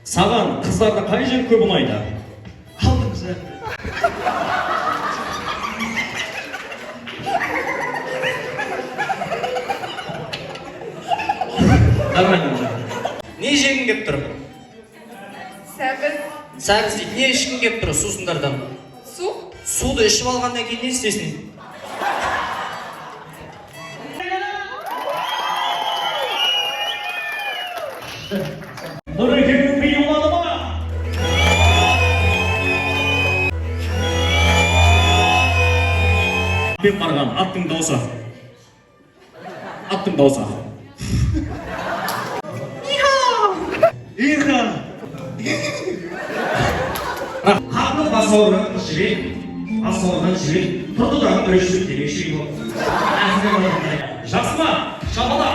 Саған қыздарды қай жер көп ұнайды? Алдыңыз. Нормально. Не жегің кеп тұр? Сәбіз. Сәбіз дейді. Не ішкің кеп тұр сусындардан? Су. Суды ішіп алғаннан кейін не істесін? Нұрекеңнің биі ұлады ма? Мен барған аттың даусы. Аттың даусы. Иха! Атын басы ауырған жібек, басы ауырған жібек, тұрды дағы біреушілік демекші болды. Жақсы ма? Шабала!